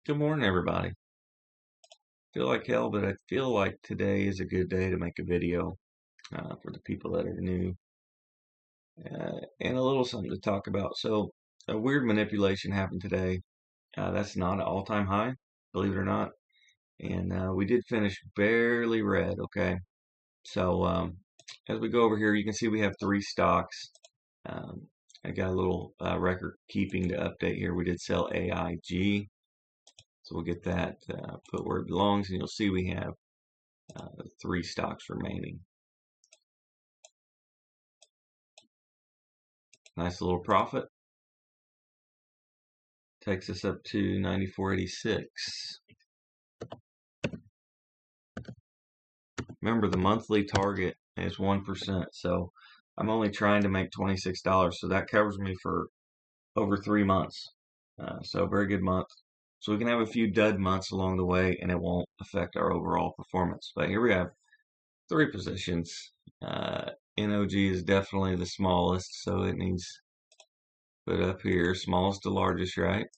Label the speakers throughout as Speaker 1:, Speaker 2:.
Speaker 1: Good morning, everybody. Feel like hell, but I feel like today is a good day to make a video for the people that are new and a little something to talk about. So, a weird manipulation happened today. That's not an all-time high, believe it or not. And we did finish barely red, okay? So, as we go over here, you can see we have three stocks. Um, I got a little record keeping to update here. We did sell AIG. So we'll get that put where it belongs, and you'll see we have three stocks remaining. Nice little profit. Takes us up to 94.86. Remember, the monthly target is 1%, so I'm only trying to make $26, so that covers me for over 3 months. So very good month. So we can have a few dud months along the way, and it won't affect our overall performance. But here we have three positions. NOG is definitely the smallest, so it needs put up here, smallest to largest, right?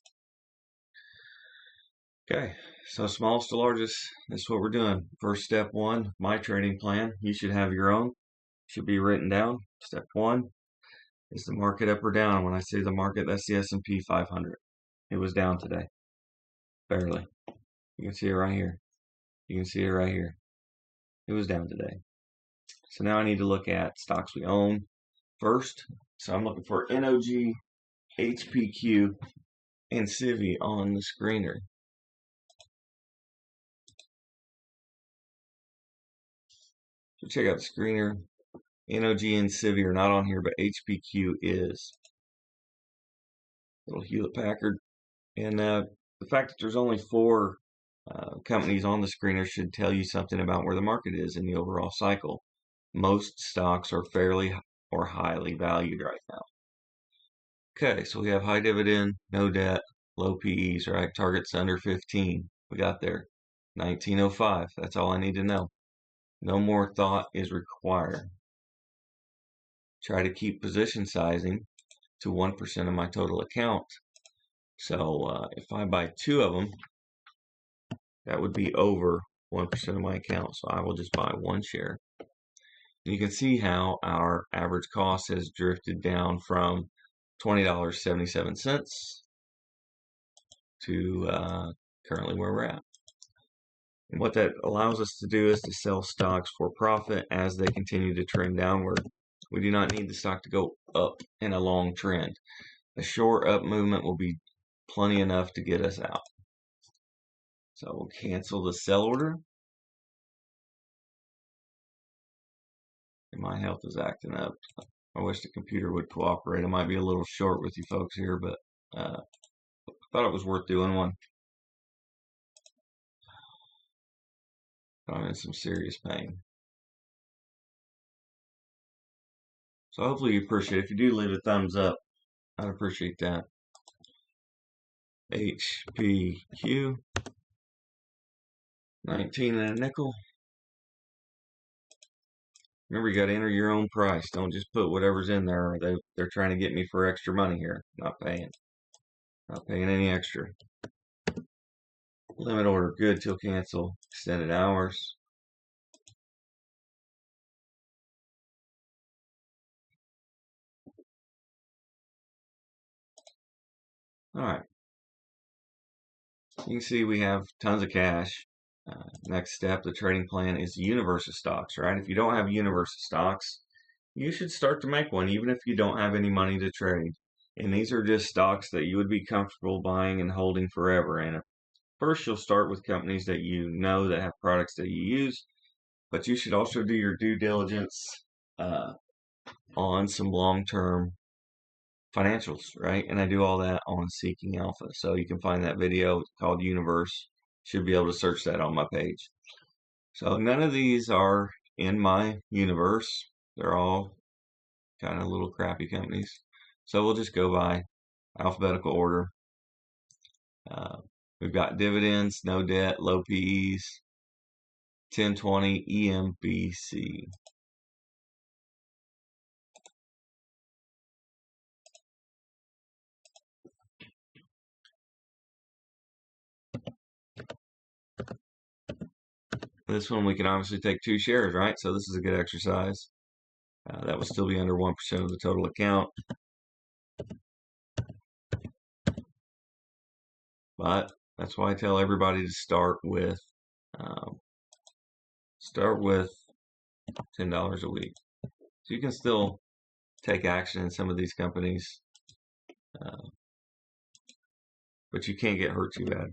Speaker 1: Okay, so smallest to largest, that's what we're doing. First step one, my trading plan. You should have your own, should be written down. Step one is the market up or down. When I say the market, that's the S&P 500. It was down today, barely. You can see it right here. You can see it right here. It was down today. So now I need to look at stocks we own first. So I'm looking for NOG, HPQ, and Civi on the screener. So check out the screener. NOG and Civi are not on here, but HPQ is. Little Hewlett Packard. And the fact that there's only four companies on the screener should tell you something about where the market is in the overall cycle. Most stocks are fairly or highly valued right now. Okay, so we have high dividend, no debt, low PEs, right? Target's under 15. We got there. 1905. That's all I need to know. No more thought is required. Try to keep position sizing to 1% of my total account. So if I buy two of them, that would be over 1% of my account. So I will just buy one share. And you can see how our average cost has drifted down from $20.77 to currently where we're at. And what that allows us to do is to sell stocks for profit as they continue to trend downward. We do not need the stock to go up in a long trend. A short up movement will be plenty enough to get us out. So we'll cancel the sell order. And my health is acting up. I wish the computer would cooperate. I might be a little short with you folks here, but thought it was worth doing one. I'm in some serious pain. So hopefully you appreciate it. If you do, leave a thumbs up. I'd appreciate that. HPQ, 19 and a nickel. Remember, you got to enter your own price. Don't just put whatever's in there. They're trying to get me for extra money here. Not paying. Not paying any extra. Limit order good till cancel. Extended hours. All right. You can see we have tons of cash. Next step, the trading plan is universe of stocks, right? If you don't have a universe of stocks, you should start to make one, even if you don't have any money to trade. And these are just stocks that you would be comfortable buying and holding forever. And first, you'll start with companies that you know that have products that you use, but you should also do your due diligence uh, on some long-term financials, right? And I do all that on Seeking Alpha. So you can find that video called Universe. Should be able to search that on my page. So none of these are in my universe. They're all kind of little crappy companies. So we'll just go by alphabetical order. We've got dividends, no debt, low PEs, 1020 EMBC. This one we can obviously take 2 shares, right? So this is a good exercise. That would still be under 1% of the total account. But that's why I tell everybody to start with $10 a week. So you can still take action in some of these companies, but you can't get hurt too bad.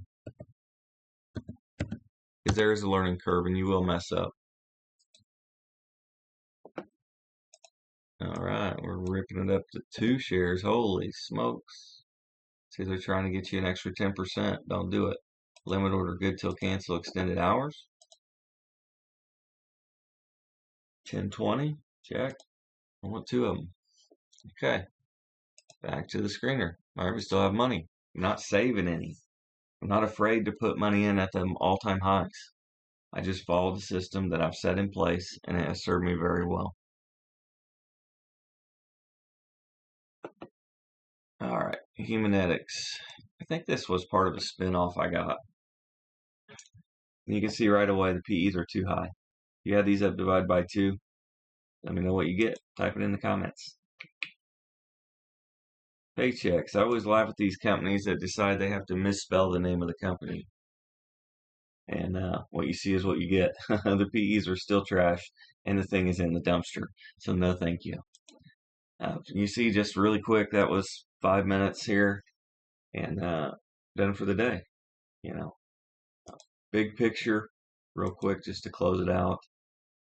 Speaker 1: Because there is a learning curve and you will mess up. All right, we're ripping it up to 2 shares. Holy smokes. See, they're trying to get you an extra 10%. Don't do it. Limit order good till cancel extended hours. 1020, check. I want 2 of them. Okay, back to the screener. All right, we still have money. I'm not saving any. I'm not afraid to put money in at the all-time highs. I just follow the system that I've set in place, and it has served me very well. All right, Humanetics. I think this was part of a spin-off I got. You can see right away the PEs are too high. You have these up divided by 2. Let me know what you get. Type it in the comments. Paychex. I always laugh at these companies that decide they have to misspell the name of the company. And what you see is what you get. The PEs are still trash, and the thing is in the dumpster. So no thank you. You see just really quick, that was 5 minutes here, and done for the day. You know, big picture, real quick, just to close it out,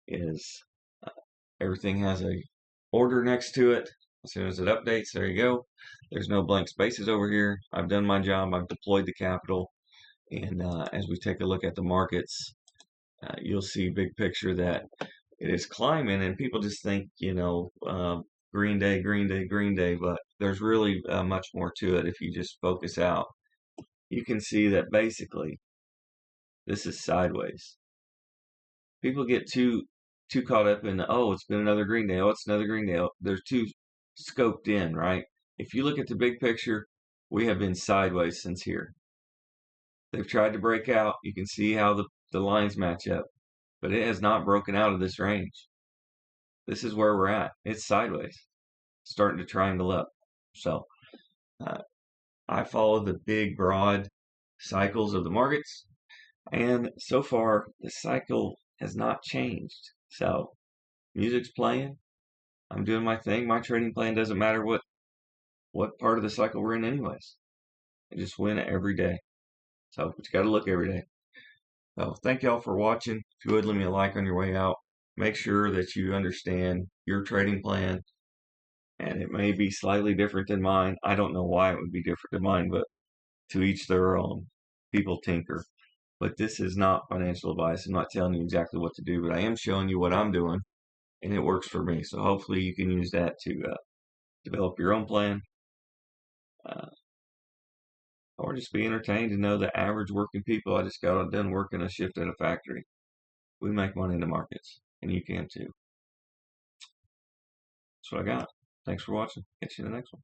Speaker 1: is everything has a order next to it. As soon as it updates, there you go. There's no blank spaces over here. I've done my job. I've deployed the capital. And as we take a look at the markets, you'll see big picture that it is climbing, and people just think, green day, green day, green day, but there's really much more to it if you just focus out. You can see that basically this is sideways. People get too caught up in, oh, it's been another green day, oh, it's another green day. Oh, they're too scoped in, right? If you look at the big picture, we have been sideways since here. They've tried to break out. You can see how the lines match up, but it has not broken out of this range. This is where we're at. It's sideways, starting to triangle up. So I follow the big, broad cycles of the markets, and so far the cycle has not changed. So music's playing. I'm doing my thing. My trading plan doesn't matter what part of the cycle we're in anyways. I just win every day. So but you got to look every day. So thank y'all for watching. If you would, leave me a like on your way out. Make sure that you understand your trading plan, and it may be slightly different than mine. I don't know why it would be different than mine, but to each their own. People tinker. But this is not financial advice. I'm not telling you exactly what to do, but I am showing you what I'm doing, and it works for me. So hopefully you can use that to develop your own plan, or just be entertained to know that average working people, I just got done working a shift at a factory. We make money in the markets, and you can too. That's what I got. Thanks for watching. Catch you in the next one.